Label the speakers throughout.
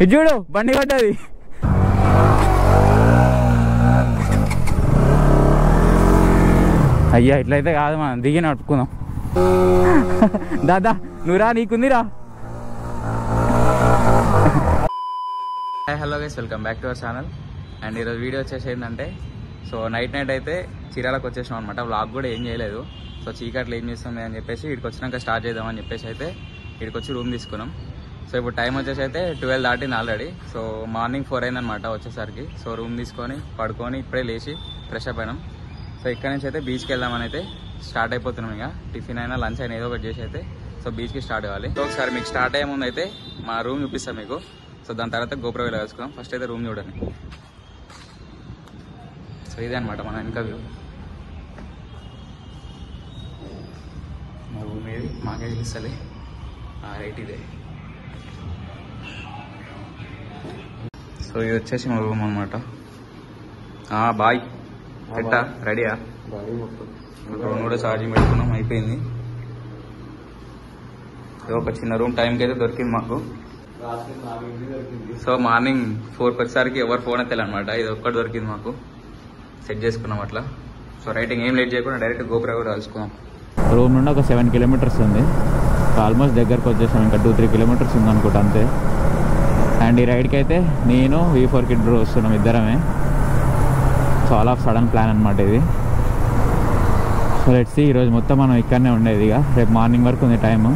Speaker 1: ఇది చూడు బండి పడ్డది. అయ్యా ఇట్లయితే కాదు మనం దిగి నడుపుకుందాం. దాదా నువ్వురా నీకుందిరా. Hi hello guys, welcome back to our channel. And ఈరోజు వీడియో వచ్చేసి ఏంటంటే, సో నైట్ అయితే చీరాలకు వచ్చేసాం అనమాట. వ్లాగ్ కూడా ఏం చేయలేదు. సో చీకట్లో ఏం చేస్తుంది అని చెప్పేసి ఇక్కడికి వచ్చినాక స్టార్ట్ చేద్దామని చెప్పేసి అయితే ఇక్కడికి వచ్చి రూమ్ తీసుకున్నాం. సో ఇప్పుడు టైం వచ్చేసి అయితే 12 దాటింది ఆల్రెడీ. సో మార్నింగ్ 4 అయిందనమాట వచ్చేసరికి. సో రూమ్ తీసుకొని పడుకొని ఇప్పుడే లేచి ఫ్రెష్ అప్ అయినాం. సో ఇక్కడ నుంచి అయితే బీచ్కి వెళ్దామని అయితే స్టార్ట్ అయిపోతున్నాం. ఇక టిఫిన్ అయినా లంచ్ అయినా ఏదో ఒకటి చేసి అయితే సో బీచ్కి స్టార్ట్ కావాలి. సో ఒకసారి మీకు స్టార్ట్ అయ్యే ముందు అయితే మా రూమ్ చూపిస్తాం మీకు. సో దాని తర్వాత గోపురం వెళ్ళి కలుసుకుందాం. ఫస్ట్ అయితే రూమ్ చూడండి. సో ఇదే అనమాట మన వెనక వ్యూ. మా రూమ్ ఏది మాకే తెలుస్తుంది. రైట్ ఇదే. సో ఇది వచ్చేసి మా రూమ్ అనమాట. బాయ్ ఎట్టా రెడీయా? రూమ్ కూడా ఛార్జింగ్ పెట్టుకున్నాం, అయిపోయింది. ఒక చిన్న రూమ్ టైంకి అయితే దొరికింది మాకు. సో మార్నింగ్ 4కి వచ్చేసరికి ఎవరు ఫోన్ అయితే అనమాట. ఇది ఒక్కటి దొరికింది మాకు, సెట్ చేసుకున్నాం అట్లా. సో రైటింగ్ ఏం లేట్ చేయకుండా డైరెక్ట్ గోపురం కూడా కలుసుకున్నాం. రూమ్ నుండి ఒక 7 కిలోమీటర్స్ ఉంది. ఆల్మోస్ట్ దగ్గరకు వచ్చేసాం. ఇంకా 2-3 కిలోమీటర్స్ ఉంది అనుకుంటా అంతే. అండ్ ఈ రైడ్కి అయితే నేను V4 కిడ్ బ్రో వస్తున్నాం ఇద్దరమే. So all of sudden plan అనమాట ఇది. So let's see. ఈరోజు మొత్తం మనం ఇక్కడనే ఉండేది. ఇక రేపు మార్నింగ్ వరకు ఉంది టైము.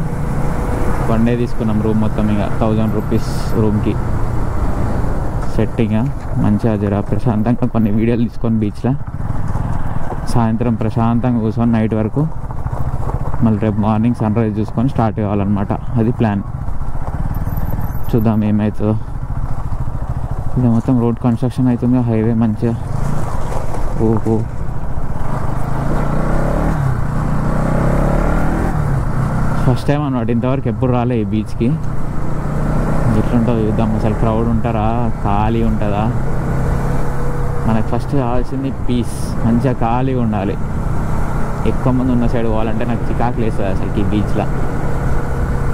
Speaker 1: 1 డే తీసుకున్నాం రూమ్ మొత్తం. ఇక 1000 రూపీస్ రూమ్కి. సెట్టింగ్ మంచిగా జర ప్రశాంతంగా కొన్ని వీడియోలు తీసుకొని బీచ్లో సాయంత్రం ప్రశాంతంగా కూర్చొని నైట్ వరకు మళ్ళీ రేపు మార్నింగ్ సన్ రైజ్ చూసుకొని స్టార్ట్ కావాలన్నమాట. అది ప్లాన్. చూద్దాం ఏమవుతుందో. ఇది మొత్తం రోడ్ కన్స్ట్రక్షన్ అవుతుంది. హైవే మంచిగా. ఓహో ఫస్ట్ టైం అన్నమాట. ఇంతవరకు ఎప్పుడు రాలే ఈ బీచ్కి. ఎట్లుంటుందో చూద్దాం. అసలు క్రౌడ్ ఉంటారా, ఖాళీ ఉంటుందా? మనకు ఫస్ట్ కావాల్సింది పీస్. మంచిగా ఖాళీగా ఉండాలి. ఎక్కువ మంది ఉన్న సైడ్ పోవాలంటే నాకు చికాకు లేస్తుంది అసలు. ఈ బీచ్లో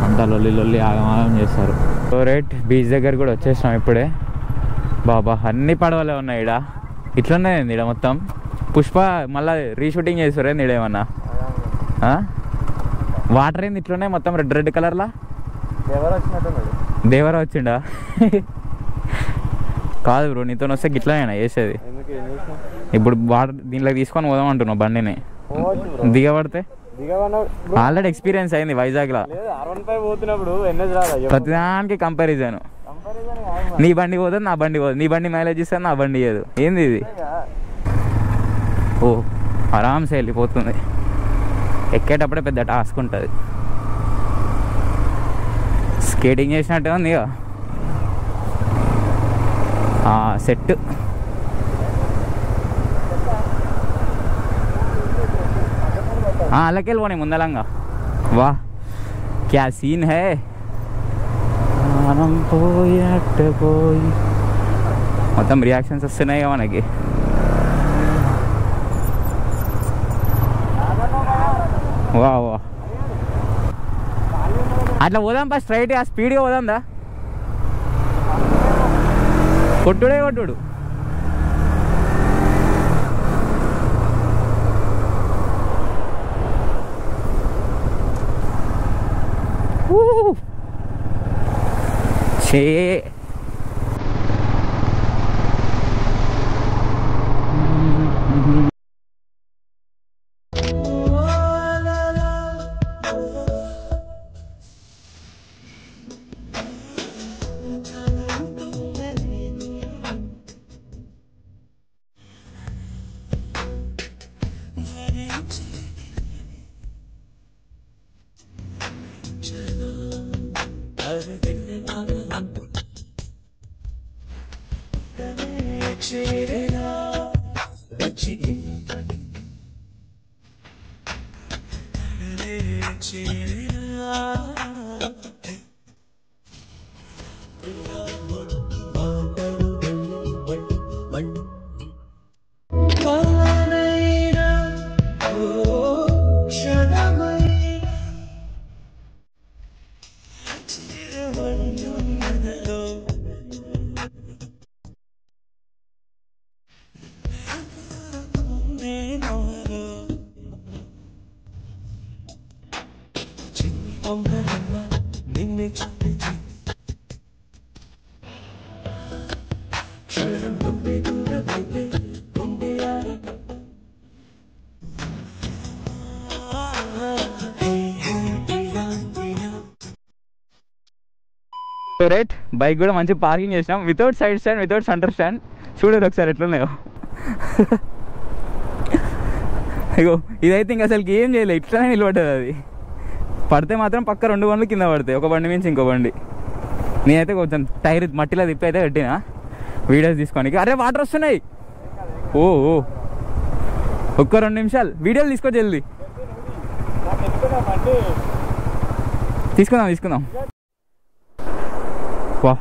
Speaker 1: అంతా లొల్లి ఆగమాగం చేస్తారు. సో రైట్ బీచ్ దగ్గర కూడా వచ్చేసినాం ఇప్పుడే. బాబా అన్ని పడవలే ఉన్నాయి ఈడ. ఇట్లనే ఈడ మొత్తం. పుష్ప మళ్ళీ రీషూటింగ్ చేస్తారు ఏంది ఈడేమన్నా? వాటర్ ఏంది ఇట్లున్నాయి మొత్తం రెడ్ కలర్లా? దేవరా వచ్చిండా? కాదు బ్రో, నీతో వస్తే గిట్లనేనా చేసేది? ఇప్పుడు వాటర్ దీంట్లోకి తీసుకొని పోదాం అంటున్నావు బండిని. దిగబడితే ఆల్రెడీ ఎక్స్పీరియన్స్ అయింది వైజాగ్లో. ప్రతిదానికి కంపారిజన్. నీ బండి పోతుంది, నా బండి పోతుంది. నీ బండి మైలేజ్ ఇస్తుంది, నా బండి ఇయ్యదు. ఏంది ఇది? ఓ ఆరామ్సే వెళ్ళిపోతుంది. ఎక్కేటప్పుడే పెద్ద టాస్క్ ఉంటుంది. స్కేటింగ్ చేసినట్టే ఉంది ఇక. సెట్. అలాకెళ్ళి పోనీ ముందలంగా. వా క్యా సీన్ హే. మనం పోయినట్టు పోయి మొత్తం రియాక్షన్స్ వస్తున్నాయి కదా మనకి. వా వా అట్లా పోదాం బా, స్ట్రైట్గా స్పీడ్గా పోదాందా? కొట్టుడే కొట్టుడు. చే రైట్, బైక్ కూడా మంచి పార్కింగ్ చేసినాం, without side stand, without centre stand. చూడరు ఒకసారి ఎట్లున్నాయో. అయ్యో ఇదైతే ఇంక అసలుకి ఏం చేయలేదు, ఇట్లానే నిలబడ్డది. అది పడితే మాత్రం పక్క 2 బండ్లు కింద పడతాయి, ఒక బండి మించి ఇంకో బండి. నేనైతే కొంచెం టైర్ మట్టిలో తిప్పి అయితే కట్టినా వీడియోస్ తీసుకోనికి. అరే వాటర్ వస్తున్నాయి. ఓ ఒక్క 2 నిమిషాలు వీడియోలు తీసుకో, జల్దీ తీసుకుందాం. వా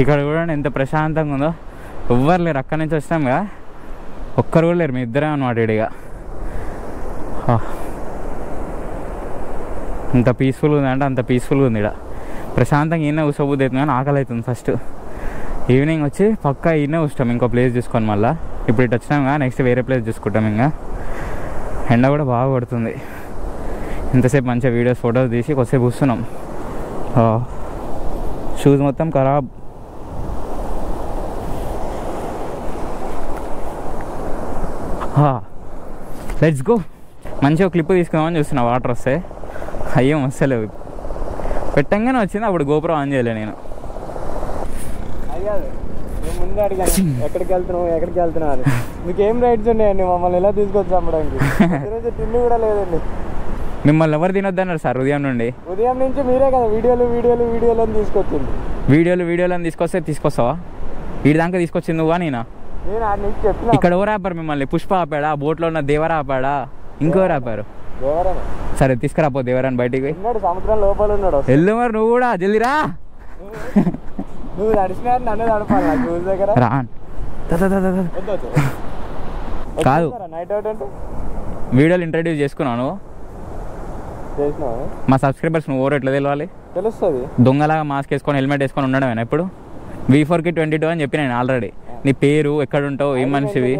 Speaker 1: ఇక్కడ కూడా ఎంత ప్రశాంతంగా ఉందో. ఎవ్వరు లేరు, అక్కడి నుంచి వచ్చినాం కదా, ఒక్కరు కూడా లేరు, మీ ఇద్దరే అనమాట. ఇడిగా ఇంత పీస్ఫుల్గా ఉంది అంటే అంత పీస్ఫుల్గా ఉంది. ఇక్కడ ప్రశాంతంగా ఈయన కూర్చోబుద్ది అవుతుంది, కానీ ఆకలి అవుతుంది. ఫస్ట్ ఈవినింగ్ వచ్చి పక్కా ఈయనే కూర్చుంటాం, ఇంకో ప్లేస్ చూసుకొని. మళ్ళీ ఇప్పుడు ఇటు వచ్చినాం కదా, నెక్స్ట్ వేరే ప్లేస్ చూసుకుంటాం. ఇంకా ఎండ కూడా బాగా పడుతుంది. ఇంతసేపు మంచిగా వీడియోస్ ఫొటోస్ తీసి కొద్దిసేపు కూర్చున్నాం. షూస్ మొత్తం ఖరాబ్. Let's go. మంచిగా క్లిప్ తీసుకుందామని చూస్తున్నా, వాటర్ వస్తే. అయ్యేం వస్తలేవు. పెట్టంగానే వచ్చింది, అప్పుడు గోపురం ఆన్ చేయలే నేను.
Speaker 2: ముందే అడిగాను ఎక్కడికి వెళ్తున్నావు అని. మీకు ఏం రైడ్స్ ఉన్నాయండి మమ్మల్ని ఎలా తీసుకొచ్చి అమ్మడానికి? ఈరోజు తిండి కూడా లేదండి.
Speaker 1: మిమ్మల్ని ఎవరు తినొద్దన్నారు సార్ ఉదయం నుండి?
Speaker 2: ఉదయం నుంచి మీరే కదా వీడియోలు అని తీసుకొచ్చింది.
Speaker 1: వీడియోలు అని తీసుకొస్తావా? వీడి దాకా తీసుకొచ్చింది నువ్వా నేనా?
Speaker 2: నేను ఆ నీకు చెప్పిన.
Speaker 1: ఇక్కడ ఎవరు ఆపారు మిమ్మల్ని? పుష్ప ఆపాడా? బోట్లో ఉన్న దేవరా ఆపాడా? ఇంకెవరు ఆపారు?
Speaker 2: దేవరానే.
Speaker 1: సరే తీసుకురాపో దేవరాని బయటికి.
Speaker 2: సముద్రం లోపల ఉన్నాడు.
Speaker 1: వెళ్ళు మరి నువ్వు కూడా, జల్దిరా.
Speaker 2: నువ్వు నడిచినా నన్ను నడపాలి నాకు ఊరి దగ్గర.
Speaker 1: కాదు,
Speaker 2: నైట్ అవుట్ అంటే
Speaker 1: వీడియోలు ఇంట్రడ్యూస్ చేసుకున్నాను. మా సబ్స్క్రైబర్స్ నువ్వు ఎవరు ఎట్లా తెలియాలి?
Speaker 2: తెలుస్తుంది.
Speaker 1: దొంగలాగా మాస్క్ వేసుకొని హెల్మెట్ వేసుకొని ఉండడమేనా ఇప్పుడు? V4కి 22 అని చెప్పి నేను ఆల్రెడీ. నీ పేరు, ఎక్కడ ఉంటావు, ఏం మనిషివి,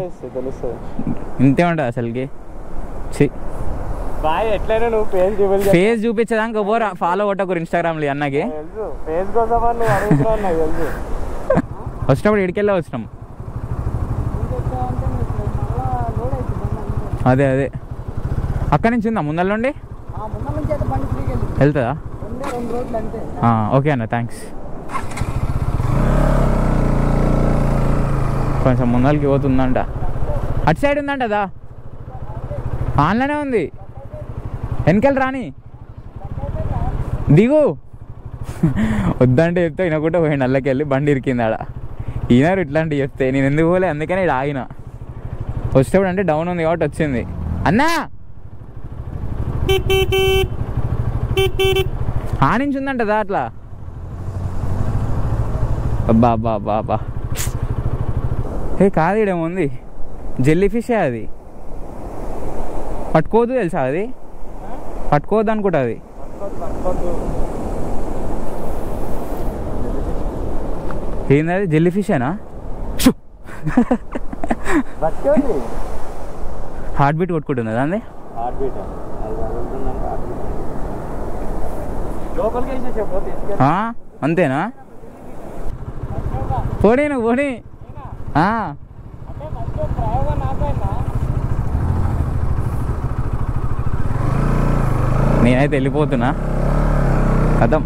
Speaker 1: ఇంతే ఉంటుంది అసలుకి.
Speaker 2: ఎట్లయినా నువ్వు
Speaker 1: ఫేస్ చూపించేదాకా ఎవరు ఫాలో కొట్టకూరు ఇన్స్టాగ్రామ్లో అన్నకి. వచ్చినప్పుడు ఇడికెళ్ళే వచ్చినాం. అదే అక్కడి నుంచి ఉందా ముందర నుండి వెళ్తుందా? ఓకే అన్న, థ్యాంక్స్. కొంచెం ముందరికి పోతుందంట, అటు సైడ్ ఉందంట దా, ఆన్లోనే ఉంది. వెనకాల రాని దిగు. వద్దంటే చెప్తే వినకుండా పోయి నల్లకి వెళ్ళి బండి ఇరికింది ఆడ. ఈయనారు ఇట్లాంటివి చెప్తే నేను ఎందుకు పోలే, అందుకని ఇక్కడ ఆగిన. వచ్చేటప్పుడు అంటే డౌన్ ఉంది కాబట్టి వచ్చింది. అన్నా ఆనించి ఉందంటదా అట్లా. అబ్బా కాదు, ఇడేముంది జెల్లీ ఫిషే. అది పట్టుకోవద్దు తెలుసా? అది పట్టుకోవద్దు అనుకుంటా. అది ఏంది? అది జెల్లీ ఫిషేనా? హార్ట్ బీట్ కొట్టుకుంటుంది దాన్ని. అంతేనా? పోనీ నువ్వు పోనీ. నేనైతే వెళ్ళిపోతున్నా. కథం.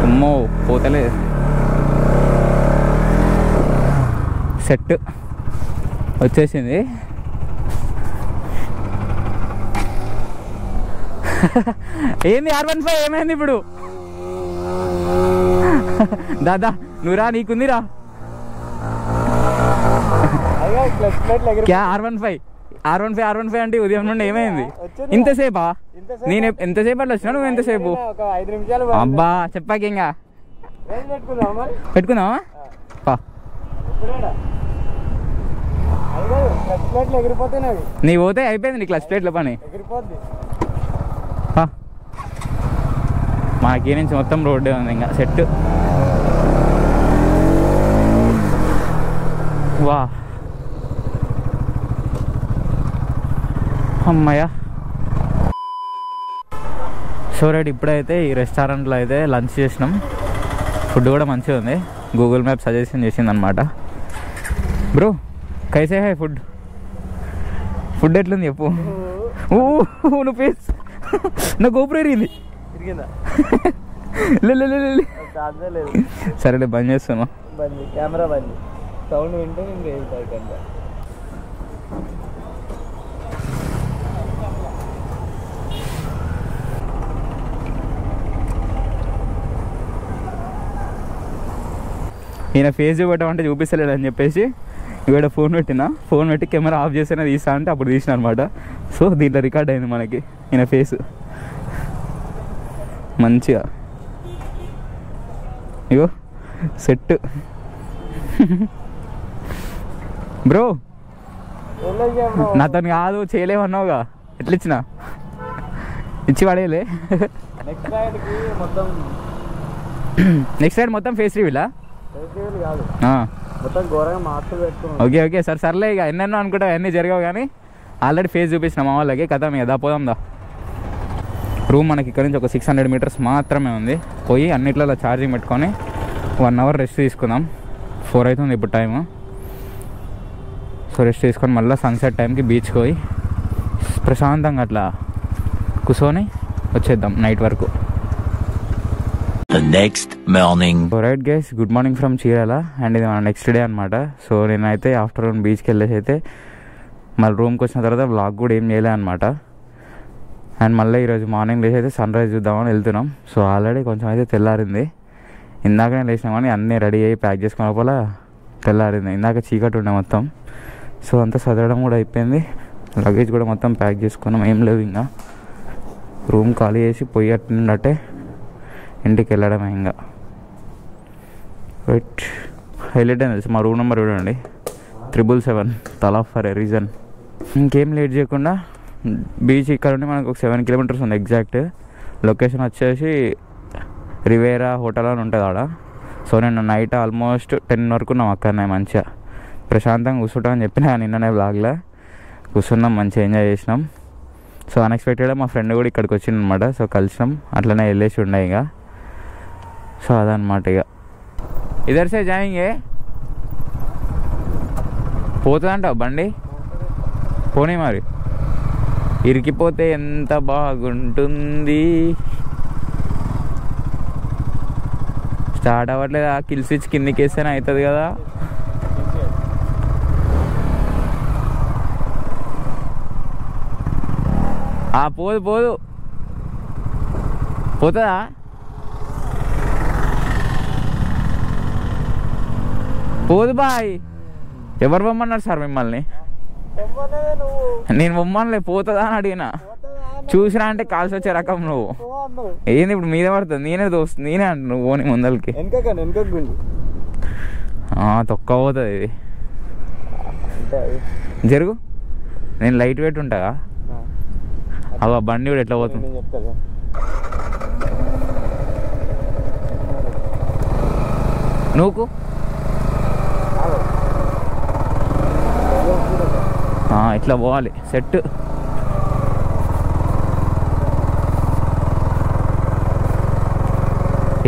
Speaker 1: అమ్మో పోతలేదు. సెట్ వచ్చేసింది. ఏంది R15 ఏమైంది ఇప్పుడు? దాదా నువ్వురా, నీకుందిరా. R15 అంటే ఉదయం నుండి ఏమైంది? ఇంతసేపా? నేను ఎంతసేపు అట్లా వచ్చినా? నువ్వు ఎంతసేపు? అబ్బా చెప్పాక ఇంకా పెట్టుకుందామా?
Speaker 2: క్లచ్ ప్లేట్లు ఎగిరిపోతాయి అవి.
Speaker 1: నీ పోతే అయిపోయింది నీ క్లచ్ ప్లేట్ల పని,
Speaker 2: ఎగిరిపోద్ది.
Speaker 1: మాకి నుంచి మొత్తం రోడ్డే ఉంది ఇంకా సెట్. వా అమ్మయ్య. సో రైట్, ఇప్పుడైతే ఈ రెస్టారెంట్లో అయితే లంచ్ చేసినాం. ఫుడ్ కూడా మంచిగా ఉంది, గూగుల్ మ్యాప్ సజెషన్ చేసింది అనమాట. బ్రో కైసే హై ఫుడ్? ఫుడ్ ఎట్లుంది చెప్పు. నువ్వు ఫేస్ నా గోపురం ఎరిగింది. సరేలే బంద్ చేస్తున్నా.
Speaker 2: కెమెరా బంద్, సౌండ్ వింటే నేను
Speaker 1: ఈయన ఫేస్ చూపెట్టమంటే చూపిస్తలేడు అని చెప్పేసి ఇక్కడ ఫోన్ పెట్టి కెమెరా ఆఫ్ చేసినా తీస్తా అంటే అప్పుడు తీసిన అనమాట. సో దీంట్లో రికార్డ్ అయింది మనకి ఈయన ఫేస్ మంచిగా. ఇగో సెట్. బ్రో నాతో కాదు చేయలేమన్నావుగా, ఎట్లా ఇచ్చిన ఇచ్చి పడేలే. నెక్స్ట్ సైడ్ మొత్తం ఫేస్ రివీలా? ఓకే ఓకే సార్, సర్లే ఇక ఎన్నెన్నో అనుకుంటా అన్నీ జరగవు కానీ ఆల్రెడీ ఫేస్ చూపించిన మా వాళ్ళకి కదా. మీ దా పోదాం దా. రూమ్ మనకి ఇక్కడ నుంచి ఒక 600 మీటర్స్ మాత్రమే ఉంది. పోయి అన్నిట్లలో ఛార్జింగ్ పెట్టుకొని 1 అవర్ రెస్ట్ తీసుకుందాం. 4 అవుతుంది ఇప్పుడు టైము. సో రెస్ట్ తీసుకొని మళ్ళీ సన్సెట్ టైంకి బీచ్కి పోయి ప్రశాంతంగా అట్లా కూర్చొని వచ్చేద్దాం నైట్ వరకు.
Speaker 3: The next morning.
Speaker 1: Right guys, good morning from Chirala. And ఇది మన నెక్స్ట్ డే అనమాట. సో నేనైతే ఆఫ్టర్నూన్ బీచ్కి వెళ్ళేసి అయితే మళ్ళీ రూమ్కి వచ్చిన తర్వాత వ్లాగ్ కూడా ఏం చేయలే అనమాట. అండ్ మళ్ళీ ఈరోజు మార్నింగ్ లేచి అయితే సన్ రైజ్ చూద్దామని వెళ్తున్నాం. సో ఆల్రెడీ కొంచెం అయితే తెల్లారింది. ఇందాకనే లేచినాం కానీ అన్నీ రెడీ అయ్యి ప్యాక్ చేసుకున్న లోపల తెల్లారింది. ఇందాక చీకటి ఉండే మొత్తం. సో అంతా చదవడం కూడా అయిపోయింది, లగేజ్ కూడా మొత్తం ప్యాక్ చేసుకున్నాం. ఏం లేవు ఇంకా, రూమ్ ఖాళీ చేసి పోయి అట్టే ఇంటికి వెళ్ళడమే ఇంకా. రైట్, హైలైట్ అని తెలుసు మా రూమ్ నెంబర్ చూడండి, 777 తలా ఫర్ ఎ రీజన్. ఇంకేం లేట్ చేయకుండా బీచ్ ఇక్కడ నుండి మనకు ఒక 7 కిలోమీటర్స్ ఉంది ఎగ్జాక్ట్. లొకేషన్ వచ్చేసి రివేరా హోటల్ అని ఉంటుంది ఆడ. సో నేను నైట్ ఆల్మోస్ట్ 10 వరకు ఉన్నాం అక్కడనే. మంచిగా ప్రశాంతంగా కూర్చుంటాం అని చెప్పిన నిన్ననే బ్లాగ్లో కూర్చున్నాం, మంచిగా ఎంజాయ్ చేసినాం. సో అన్ఎక్స్పెక్టెడ్గా మా ఫ్రెండ్ కూడా ఇక్కడికి వచ్చిందనమాట. సో కలిసినాం, అట్లనే వెళ్ళేసి ఉండే ఇక. సో అదనమాట ఇక. ఇద్దరు సే జాయింగే పోతుందంటావు బండి? పోనీ మరి, ఇరికిపోతే ఎంత బాగుంటుంది. స్టార్ట్ అవ్వట్లేదు, ఆ కిల్ స్విచ్ కిందికి వేస్తేనే అవుతుంది కదా. పోదు పోతుందా? పోదు బాయ్. ఎవరు పొమ్మన్నారు సార్ మిమ్మల్ని? నేను పొమ్మనిలే, పోతుందా అని అడిగినా. చూసినా అంటే కాల్సి వచ్చే రకం నువ్వు. ఏంది ఇప్పుడు మీద పడుతుంది? నేనే అంట నువ్వు పోనీ ముందలకి. తొక్క పోతుంది ఇది. జరుగు, నేను లైట్ వెయిట్ ఉంటాగా. అవ బండి కూడా ఎట్లా పోతుంది? నువ్వు ఇట్లా పోవాలి సెట్.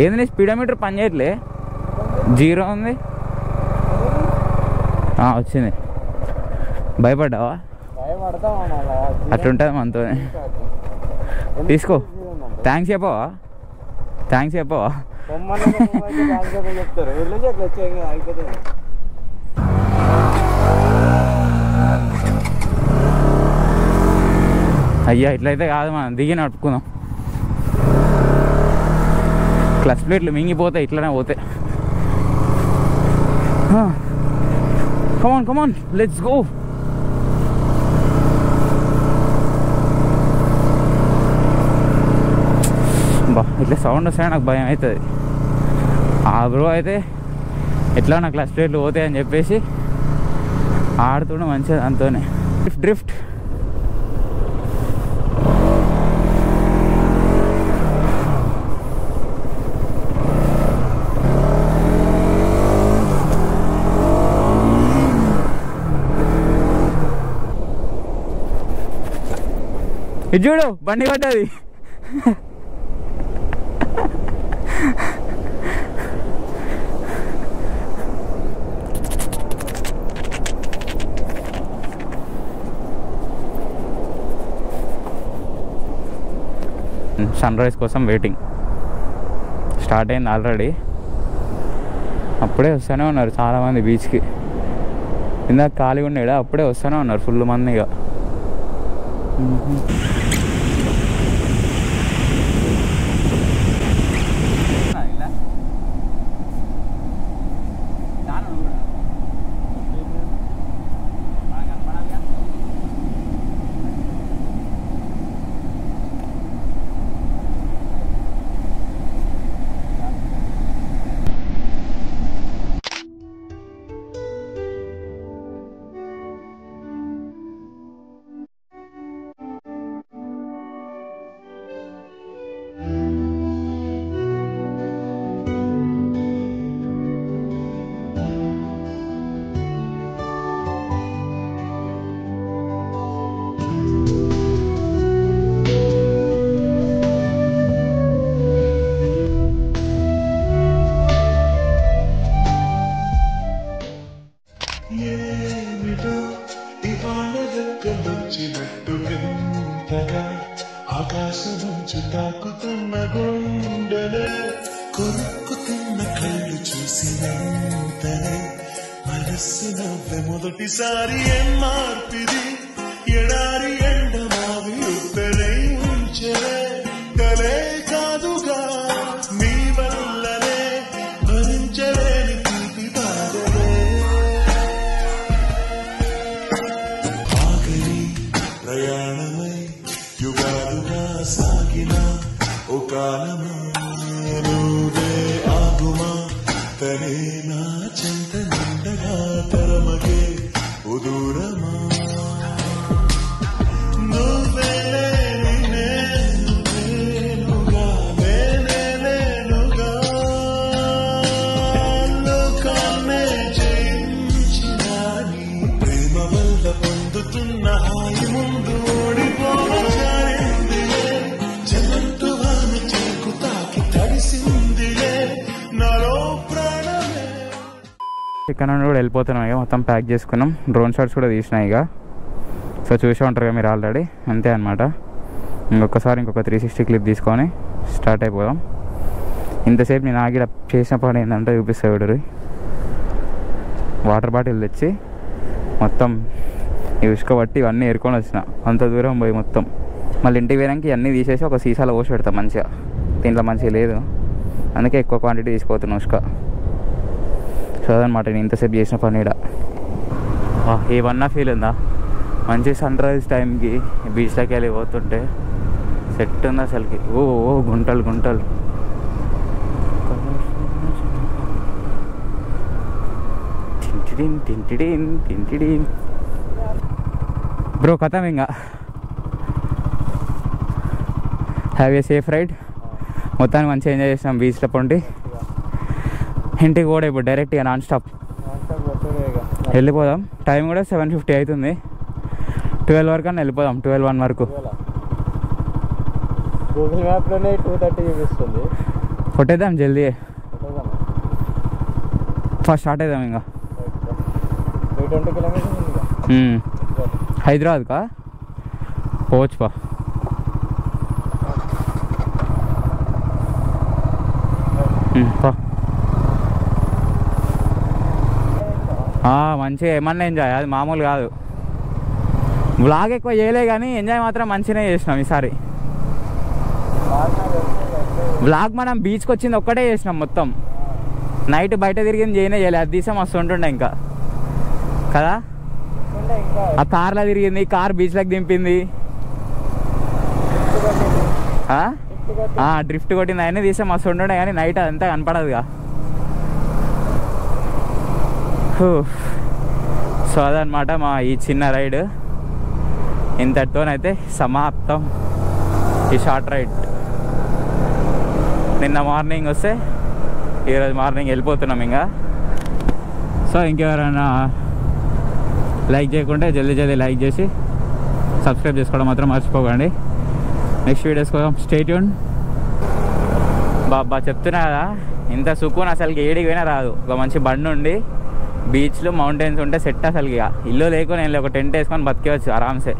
Speaker 1: ఏంది నీ స్పీడోమీటర్ పని చేయట్లే? 0 ఉంది. వచ్చింది. భయపడ్డావా? అట్లుంటుంది మనతో. తీసుకో. థ్యాంక్స్ చెప్పవా? అయ్యా ఇట్లయితే కాదు, మనం దిగి నడుపుకుందాం. క్లచ్ ప్లేట్లు మింగిపోతాయి ఇట్లనే పోతే. Come on let's go. ఇట్లా సౌండ్ వస్తాయి నాకు భయం అవుతుంది. ఆ బ్రో అయితే ఎట్లా నా క్లచ్ ప్లేట్లు పోతాయి అని చెప్పేసి ఆడుతుండే మంచిగా దాంతోనే డ్రిఫ్ట్. ఇది చూడు బండి పడ్డది. సన్ రైజ్ కోసం వెయిటింగ్. స్టార్ట్ అయింది ఆల్రెడీ. అప్పుడే వస్తూనే ఉన్నారు చాలామంది బీచ్కి. ఇందాక ఖాళీగా ఉండేడా, అప్పుడే వస్తూనే ఉన్నారు ఫుల్ మందిగా.
Speaker 4: ఆకాశముంచు తాకుతున్న గుండెలే కొరుక్కుతున్న కళ్ళు చూసినంతనే మనస్సు నవ్వే మొదటిసారి ఏం మార్పిది ఎడారి ఎండ మావి ఉప్పెనై ఉంచలే కలే కాదుగా నీ వల్లనే భరించలేని తీపి బాధలే ఆఖరి ప్రయాణమై యుగాలుగా సాగిన ఓ కాలమా నువ్వే ఆగుమా తనే నా చెంత నిండగా తరమగే ఉదూరమా నువ్వే నేనుగా నేనేనుగా లోకాన్నే జయించిన నీ ప్రేమ వల్ల పొందుతున్న హాయి ముందు ఓడిపోవచ్చారిందిలే జనంటు వాన చెక్కు తాకి తడిసిందిలే నాలో ప్రాణమే.
Speaker 1: ఇక్కడ నుండి కూడా వెళ్ళిపోతున్నాం ఇక. మొత్తం ప్యాక్ చేసుకున్నాం. డ్రోన్ షాట్స్ కూడా తీసినాయి ఇక. సో చూసే ఉంటారు కదా మీరు ఆల్రెడీ. అంతే అనమాట. ఇంకొక 360 క్లిప్ తీసుకొని స్టార్ట్ అయిపోదాం. ఇంతసేపు నేను ఆగి చేసిన పని ఏంటంటే చూపిస్తా వీడు. వాటర్ బాటిల్ తెచ్చి మొత్తం ఇసుక పట్టి ఇవన్నీ ఏరుకొని వచ్చిన. అంత దూరం పోయి మొత్తం మళ్ళీ ఇంటికి పోయాక ఇవన్నీ తీసేసి ఒక సీసాలో పోసి పెడతాం మంచిగా. దీంట్లో మంచిగా లేదు, అందుకే ఎక్కువ క్వాంటిటీ తీసుకోతున్నాం ఇసుక. సో అదనమాట నేను ఇంతసేపు చేసిన పని. ఏమన్నా ఫీల్ ఉందా? మంచి సన్ రైజ్ టైంకి బీచ్లోకి వెళ్ళి పోతుంటే సెట్ ఉంది అసలుకి. ఓ గుంటలు గుంటలు. తింటిడీన్ బ్రో కథం ఇంకా. Have a safe ride. మొత్తానికి మంచిగా ఎంజాయ్ చేసినాం బీచ్లో పొంటి. ఇంటికి కూడా ఇప్పుడు డైరెక్ట్గా నాన్ స్టాప్ వెళ్ళిపోదాం. టైం కూడా 7:50 అవుతుంది. 12 వరకు అన్న వెళ్ళిపోదాం. 12-1 వరకు.
Speaker 2: గూగుల్ మ్యాప్లోనే 2:30 చూపిస్తుంది.
Speaker 1: కొట్టేద్దాం జల్దీ. ఫస్ట్ స్టార్ట్ అవుదాం ఇంకా.
Speaker 2: 20 కిలోమీటర్స్
Speaker 1: హైదరాబాద్కా పోవచ్చు పా. మంచిగా ఏమన్నా ఎంజాయ్, అది మామూలు కాదు. వ్లాగ్ ఎక్కువ చేయలే కానీ ఎంజాయ్ మాత్రం మంచిగానే చేసినాం ఈసారి. వ్లాగ్ మనం బీచ్కి వచ్చింది ఒక్కటే చేసినాం మొత్తం. నైట్ బయట తిరిగింది చేయలే. అది తీసా మస్తు ఉంటుండే ఇంకా కదా. ఆ కార్లో తిరిగింది, కార్ బీచ్లోకి దింపింది, డ్రిఫ్ట్ కొట్టింది, అవన్నీ తీసా మస్తు ఉంటుండే. కానీ నైట్ అదంతా కనపడదుగా. సో అదనమాట మా ఈ చిన్న రైడ్. ఇంతటితోనైతే సమాప్తం ఈ షార్ట్ రైడ్. నిన్న మార్నింగ్ వస్తే ఈరోజు మార్నింగ్ వెళ్ళిపోతున్నాం ఇంకా. సో ఇంకెవరైనా లైక్ చేయకుంటే జల్దీ లైక్ చేసి సబ్స్క్రైబ్ చేసుకోవడం మాత్రం మర్చిపోకండి. నెక్స్ట్ వీడియోస్ కోసం స్టే ట్యూన్. బాబా చెప్తున్నా కదా, ఇంత సుకూన్ అసలుకి ఏడికి పోయినా రాదు. ఒక మంచి బండి ఉండి బీచ్లు మౌంటైన్స్ ఉంటే సెట్. అసలుకి ఇల్లు లేకు నేను ఒక టెంట్ వేసుకొని బతికేవచ్చు ఆరామ్సే.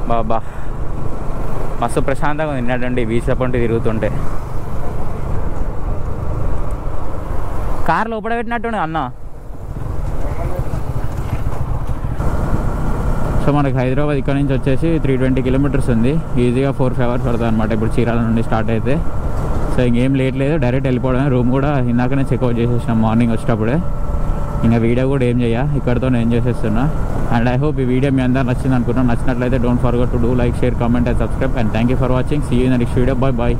Speaker 1: బాబా మస్తు ప్రశాంతంగా ఉంది నిన్నటువంటి బీచ్ల పంట తిరుగుతుంటే. కార్ లోపల పెట్టినట్టు అన్న. సో మనకి హైదరాబాద్ ఇక్కడ నుంచి వచ్చేసి 320 కిలోమీటర్స్ ఉంది. ఈజీగా 4-5 అవర్స్ పడుతుంది అనమాట ఇప్పుడు చీరాల నుండి స్టార్ట్ అయితే. సో ఇంకేం లేట్ లేదు, డైరెక్ట్ వెళ్ళిపోవడమే. రూమ్ కూడా ఇందాకనే చెక్అవుట్ చేసేసినాం మార్నింగ్ వచ్చేటప్పుడే. ఇంకా వీడియో కూడా ఏం చేయ, ఇక్కడితో నేను చేసేస్తున్నా. అండ్ ఐ హోప్ ఈ వీడియో మీ అందరూ నచ్చింది అనుకున్నాను. నచ్చినట్లయితే don't forget to do like, share, comment and subscribe. And thank you for watching. See you in the next video. Bye.